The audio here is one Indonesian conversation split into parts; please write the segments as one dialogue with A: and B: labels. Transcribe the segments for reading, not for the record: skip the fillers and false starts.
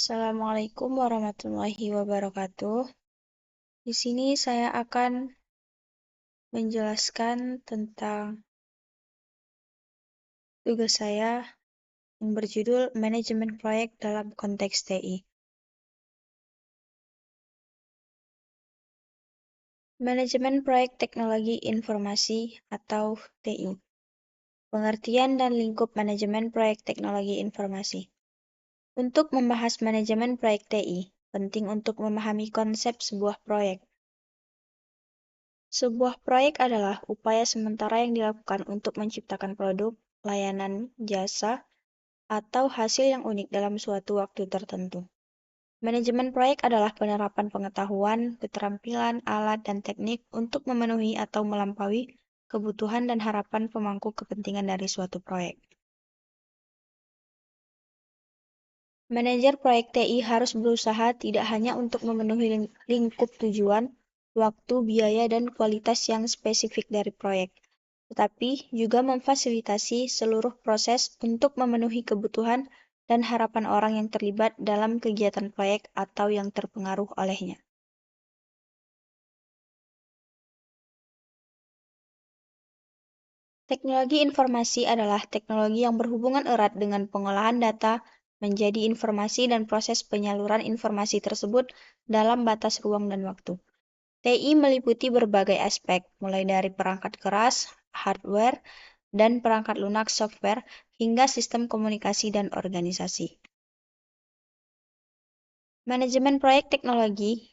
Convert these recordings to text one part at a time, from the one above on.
A: Assalamualaikum warahmatullahi wabarakatuh. Di sini saya akan menjelaskan tentang tugas saya yang berjudul Manajemen Proyek dalam Konteks TI. Manajemen Proyek Teknologi Informasi atau TI. Pengertian dan lingkup manajemen proyek teknologi informasi. Untuk membahas manajemen proyek TI, penting untuk memahami konsep sebuah proyek. Sebuah proyek adalah upaya sementara yang dilakukan untuk menciptakan produk, layanan, jasa, atau hasil yang unik dalam suatu waktu tertentu. Manajemen proyek adalah penerapan pengetahuan, keterampilan, alat, dan teknik untuk memenuhi atau melampaui kebutuhan dan harapan pemangku kepentingan dari suatu proyek. Manajer proyek TI harus berusaha tidak hanya untuk memenuhi lingkup tujuan, waktu, biaya, dan kualitas yang spesifik dari proyek, tetapi juga memfasilitasi seluruh proses untuk memenuhi kebutuhan dan harapan orang yang terlibat dalam kegiatan proyek atau yang terpengaruh olehnya. Teknologi informasi adalah teknologi yang berhubungan erat dengan pengolahan data menjadi informasi dan proses penyaluran informasi tersebut dalam batas ruang dan waktu. TI meliputi berbagai aspek, mulai dari perangkat keras, hardware, dan perangkat lunak software, hingga sistem komunikasi dan organisasi. Manajemen proyek teknologi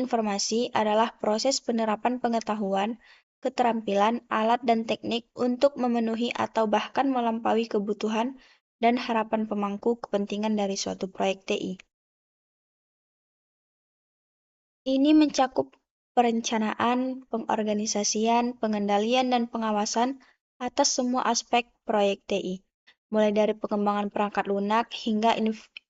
A: informasi adalah proses penerapan pengetahuan, keterampilan, alat, dan teknik untuk memenuhi atau bahkan melampaui kebutuhan dan harapan pemangku kepentingan dari suatu proyek TI. Ini mencakup perencanaan, pengorganisasian, pengendalian, dan pengawasan atas semua aspek proyek TI, mulai dari pengembangan perangkat lunak hingga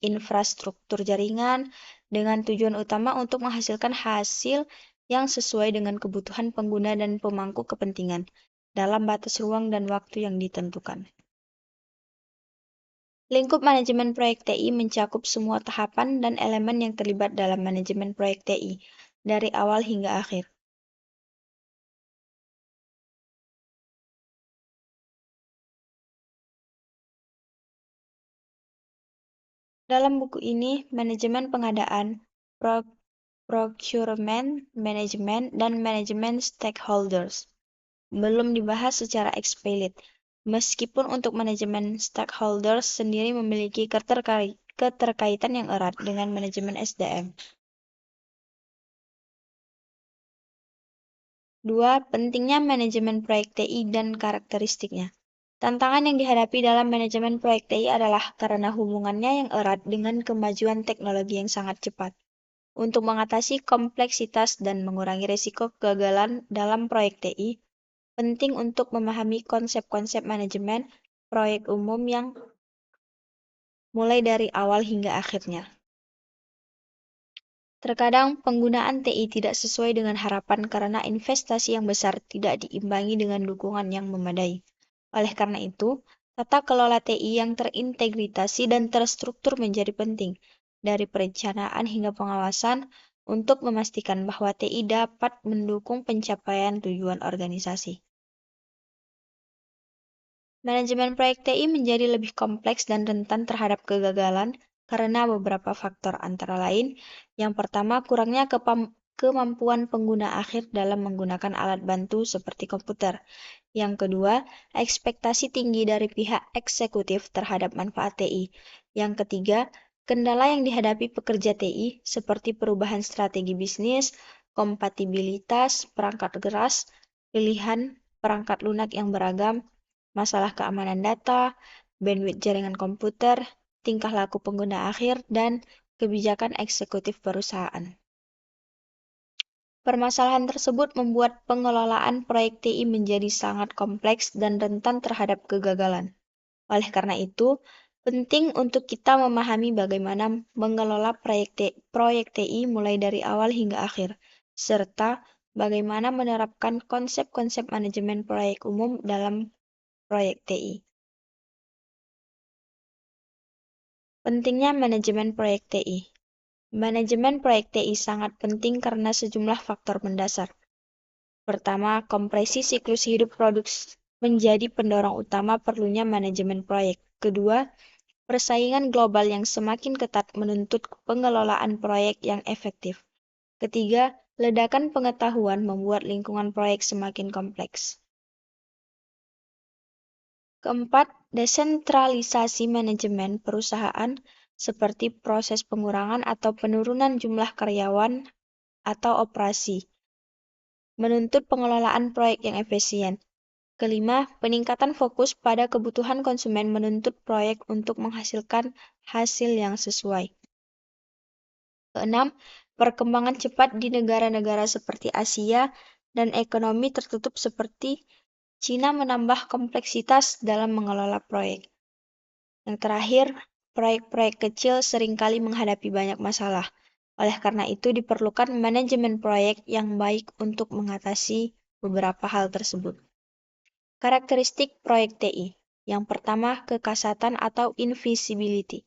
A: infrastruktur jaringan, dengan tujuan utama untuk menghasilkan hasil yang sesuai dengan kebutuhan pengguna dan pemangku kepentingan, dalam batas ruang dan waktu yang ditentukan. Lingkup manajemen proyek TI mencakup semua tahapan dan elemen yang terlibat dalam manajemen proyek TI, dari awal hingga akhir. Dalam buku ini, manajemen pengadaan, procurement management, dan manajemen stakeholders belum dibahas secara eksplisit, meskipun untuk manajemen stakeholders sendiri memiliki keterkaitan yang erat dengan manajemen SDM. 2. Pentingnya manajemen proyek TI dan karakteristiknya. Tantangan yang dihadapi dalam manajemen proyek TI adalah karena hubungannya yang erat dengan kemajuan teknologi yang sangat cepat. Untuk mengatasi kompleksitas dan mengurangi risiko kegagalan dalam proyek TI, penting untuk memahami konsep-konsep manajemen proyek umum yang mulai dari awal hingga akhirnya. Terkadang penggunaan TI tidak sesuai dengan harapan karena investasi yang besar tidak diimbangi dengan dukungan yang memadai. Oleh karena itu, tata kelola TI yang terintegrasi dan terstruktur menjadi penting, dari perencanaan hingga pengawasan, untuk memastikan bahwa TI dapat mendukung pencapaian tujuan organisasi. Manajemen proyek TI menjadi lebih kompleks dan rentan terhadap kegagalan karena beberapa faktor, antara lain, yang pertama, kurangnya kemampuan pengguna akhir dalam menggunakan alat bantu seperti komputer. Yang kedua, ekspektasi tinggi dari pihak eksekutif terhadap manfaat TI. Yang ketiga, kendala yang dihadapi pekerja TI seperti perubahan strategi bisnis, kompatibilitas perangkat keras, pilihan perangkat lunak yang beragam, masalah keamanan data, bandwidth jaringan komputer, tingkah laku pengguna akhir, dan kebijakan eksekutif perusahaan. Permasalahan tersebut membuat pengelolaan proyek TI menjadi sangat kompleks dan rentan terhadap kegagalan. Oleh karena itu, penting untuk kita memahami bagaimana mengelola proyek TI mulai dari awal hingga akhir, serta bagaimana menerapkan konsep-konsep manajemen proyek umum dalam proyek TI. Pentingnya manajemen proyek TI. Manajemen proyek TI sangat penting karena sejumlah faktor mendasar. Pertama, kompresi siklus hidup produk menjadi pendorong utama perlunya manajemen proyek. Kedua, persaingan global yang semakin ketat menuntut pengelolaan proyek yang efektif. Ketiga, ledakan pengetahuan membuat lingkungan proyek semakin kompleks. Keempat, desentralisasi manajemen perusahaan seperti proses pengurangan atau penurunan jumlah karyawan atau operasi, menuntut pengelolaan proyek yang efisien. Kelima, peningkatan fokus pada kebutuhan konsumen menuntut proyek untuk menghasilkan hasil yang sesuai. Keenam, perkembangan cepat di negara-negara seperti Asia dan ekonomi tertutup seperti Cina menambah kompleksitas dalam mengelola proyek. Yang terakhir, proyek-proyek kecil seringkali menghadapi banyak masalah. Oleh karena itu, diperlukan manajemen proyek yang baik untuk mengatasi beberapa hal tersebut. Karakteristik proyek TI. Yang pertama, kekasatan atau invisibility,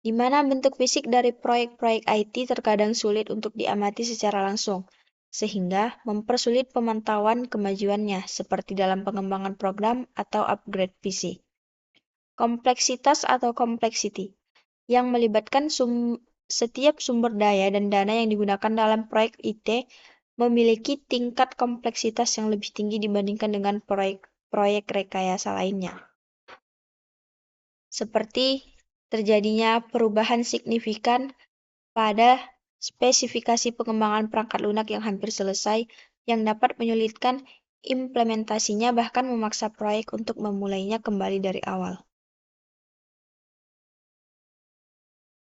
A: di mana bentuk fisik dari proyek-proyek IT terkadang sulit untuk diamati secara langsung, sehingga mempersulit pemantauan kemajuannya, seperti dalam pengembangan program atau upgrade PC. Kompleksitas atau complexity, yang melibatkan setiap sumber daya dan dana yang digunakan dalam proyek IT memiliki tingkat kompleksitas yang lebih tinggi dibandingkan dengan proyek rekayasa lainnya. Seperti terjadinya perubahan signifikan pada spesifikasi pengembangan perangkat lunak yang hampir selesai, yang dapat menyulitkan implementasinya bahkan memaksa proyek untuk memulainya kembali dari awal.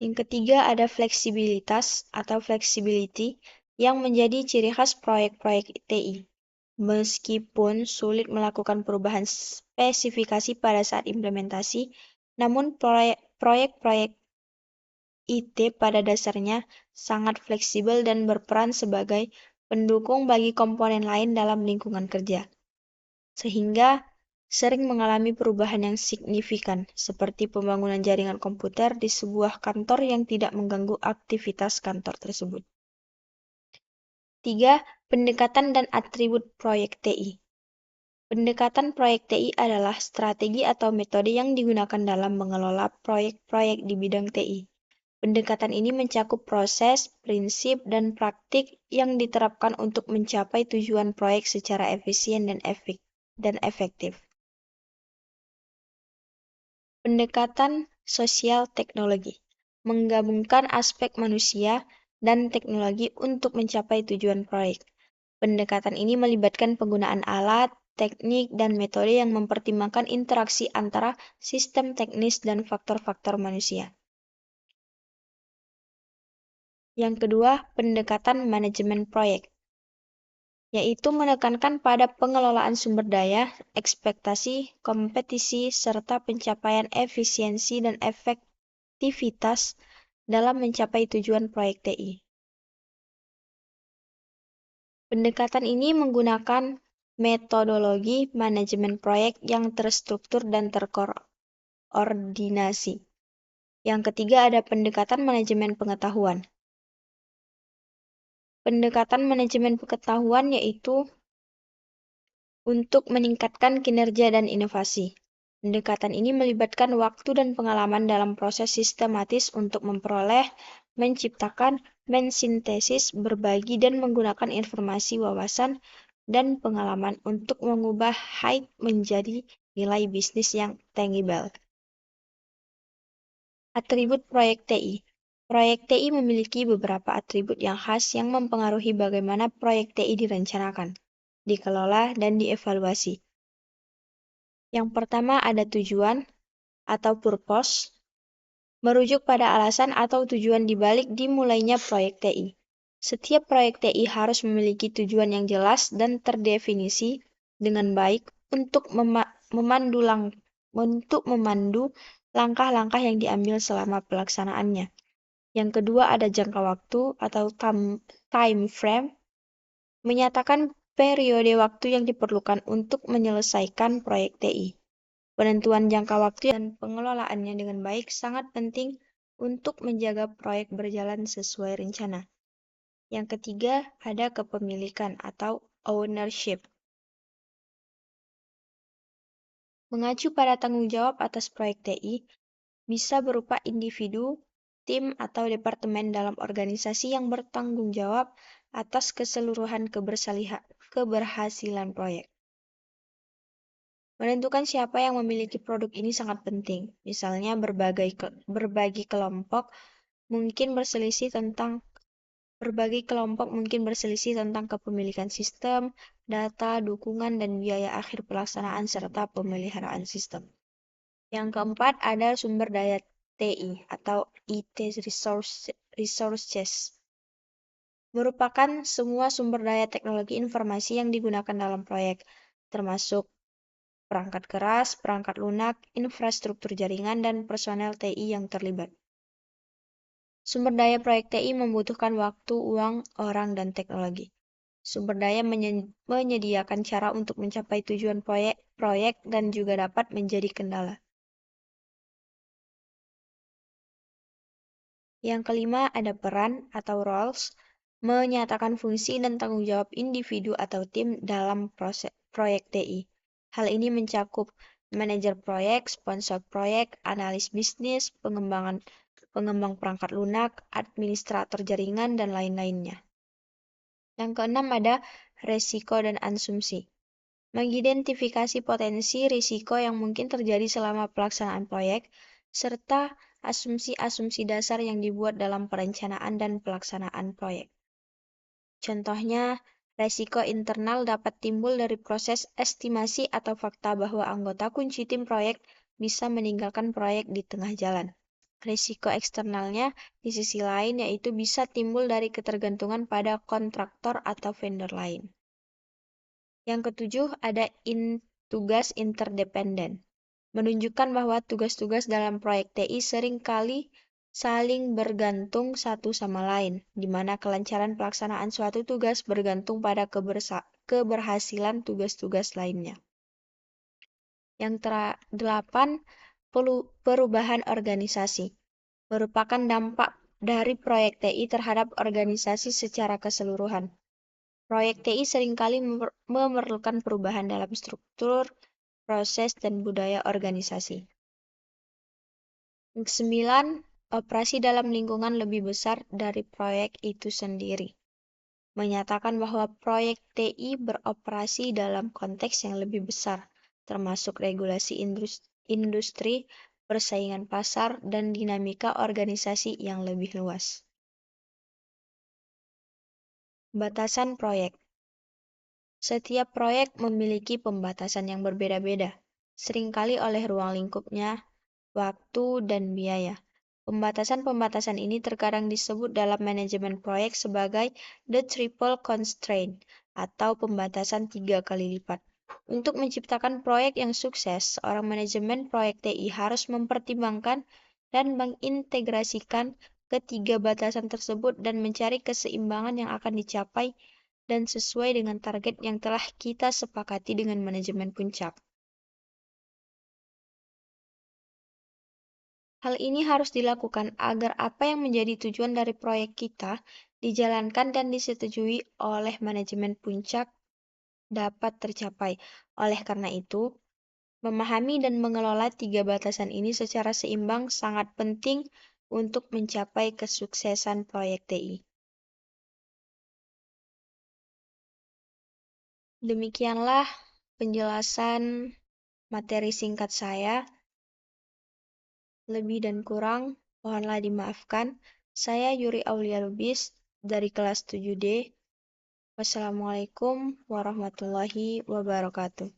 A: Yang ketiga ada fleksibilitas atau flexibility yang menjadi ciri khas proyek-proyek TI. Meskipun sulit melakukan perubahan spesifikasi pada saat implementasi, namun proyek-proyek IT pada dasarnya sangat fleksibel dan berperan sebagai pendukung bagi komponen lain dalam lingkungan kerja, sehingga sering mengalami perubahan yang signifikan, seperti pembangunan jaringan komputer di sebuah kantor yang tidak mengganggu aktivitas kantor tersebut. 3. Pendekatan dan atribut proyek TI. Pendekatan proyek TI adalah strategi atau metode yang digunakan dalam mengelola proyek-proyek di bidang TI. Pendekatan ini mencakup proses, prinsip, dan praktik yang diterapkan untuk mencapai tujuan proyek secara efisien dan efektif. Pendekatan sosial teknologi menggabungkan aspek manusia dan teknologi untuk mencapai tujuan proyek. Pendekatan ini melibatkan penggunaan alat, teknik, dan metode yang mempertimbangkan interaksi antara sistem teknis dan faktor-faktor manusia. Yang kedua, pendekatan manajemen proyek, yaitu menekankan pada pengelolaan sumber daya, ekspektasi, kompetisi, serta pencapaian efisiensi dan efektivitas dalam mencapai tujuan proyek TI. Pendekatan ini menggunakan metodologi manajemen proyek yang terstruktur dan terkoordinasi. Yang ketiga ada pendekatan manajemen pengetahuan. Pendekatan manajemen pengetahuan yaitu untuk meningkatkan kinerja dan inovasi. Pendekatan ini melibatkan waktu dan pengalaman dalam proses sistematis untuk memperoleh, menciptakan, mensintesis, berbagi, dan menggunakan informasi, wawasan, dan pengalaman untuk mengubah hype menjadi nilai bisnis yang tangible. Atribut proyek TI. Proyek TI memiliki beberapa atribut yang khas yang mempengaruhi bagaimana proyek TI direncanakan, dikelola, dan dievaluasi. Yang pertama ada tujuan atau purpose, merujuk pada alasan atau tujuan dibalik dimulainya proyek TI. Setiap proyek TI harus memiliki tujuan yang jelas dan terdefinisi dengan baik untuk memandu langkah-langkah yang diambil selama pelaksanaannya. Yang kedua ada jangka waktu atau time frame, menyatakan periode waktu yang diperlukan untuk menyelesaikan proyek TI. Penentuan jangka waktu dan pengelolaannya dengan baik sangat penting untuk menjaga proyek berjalan sesuai rencana. Yang ketiga, ada kepemilikan atau ownership. Mengacu pada tanggung jawab atas proyek TI, bisa berupa individu, tim, atau departemen dalam organisasi yang bertanggung jawab atas keseluruhan keberhasilan proyek. Menentukan siapa yang memiliki produk ini sangat penting. Misalnya, berbagi kelompok mungkin berselisih tentang kepemilikan sistem, data, dukungan, dan biaya akhir pelaksanaan serta pemeliharaan sistem. Yang keempat, ada sumber daya TI atau IT resources. Merupakan semua sumber daya teknologi informasi yang digunakan dalam proyek, termasuk perangkat keras, perangkat lunak, infrastruktur jaringan, dan personel TI yang terlibat. Sumber daya proyek TI membutuhkan waktu, uang, orang, dan teknologi. Sumber daya menyediakan cara untuk mencapai tujuan proyek dan juga dapat menjadi kendala. Yang kelima, ada peran atau roles, menyatakan fungsi dan tanggung jawab individu atau tim dalam proyek TI. Hal ini mencakup manajer proyek, sponsor proyek, analis bisnis, pengembang perangkat lunak, administrator jaringan, dan lain-lainnya. Yang keenam ada resiko dan asumsi. Mengidentifikasi potensi risiko yang mungkin terjadi selama pelaksanaan proyek, serta asumsi-asumsi dasar yang dibuat dalam perencanaan dan pelaksanaan proyek. Contohnya, resiko internal dapat timbul dari proses estimasi atau fakta bahwa anggota kunci tim proyek bisa meninggalkan proyek di tengah jalan. Risiko eksternalnya di sisi lain yaitu bisa timbul dari ketergantungan pada kontraktor atau vendor lain. Yang ketujuh, ada tugas interdependen. Menunjukkan bahwa tugas-tugas dalam proyek TI sering kali saling bergantung satu sama lain, di mana kelancaran pelaksanaan suatu tugas bergantung pada keberhasilan tugas-tugas lainnya. Yang delapan, perubahan organisasi. Merupakan dampak dari proyek TI terhadap organisasi secara keseluruhan. Proyek TI seringkali memerlukan perubahan dalam struktur, proses, dan budaya organisasi. Yang kesembilan, operasi dalam lingkungan lebih besar dari proyek itu sendiri. Menyatakan bahwa proyek TI beroperasi dalam konteks yang lebih besar, termasuk regulasi industri, persaingan pasar, dan dinamika organisasi yang lebih luas. Batasan proyek. Setiap proyek memiliki pembatasan yang berbeda-beda, seringkali oleh ruang lingkupnya, waktu, dan biaya. Pembatasan-pembatasan ini terkadang disebut dalam manajemen proyek sebagai the triple constraint atau pembatasan 3 kali lipat. Untuk menciptakan proyek yang sukses, seorang manajemen proyek TI harus mempertimbangkan dan mengintegrasikan ketiga batasan tersebut dan mencari keseimbangan yang akan dicapai dan sesuai dengan target yang telah kita sepakati dengan manajemen puncak. Hal ini harus dilakukan agar apa yang menjadi tujuan dari proyek kita dijalankan dan disetujui oleh manajemen puncak dapat tercapai. Oleh karena itu, memahami dan mengelola tiga batasan ini secara seimbang sangat penting untuk mencapai kesuksesan proyek TI. Demikianlah penjelasan materi singkat saya. Lebih dan kurang, mohonlah dimaafkan. Saya Yuri Aulia Lubis dari kelas 7D. Wassalamualaikum warahmatullahi wabarakatuh.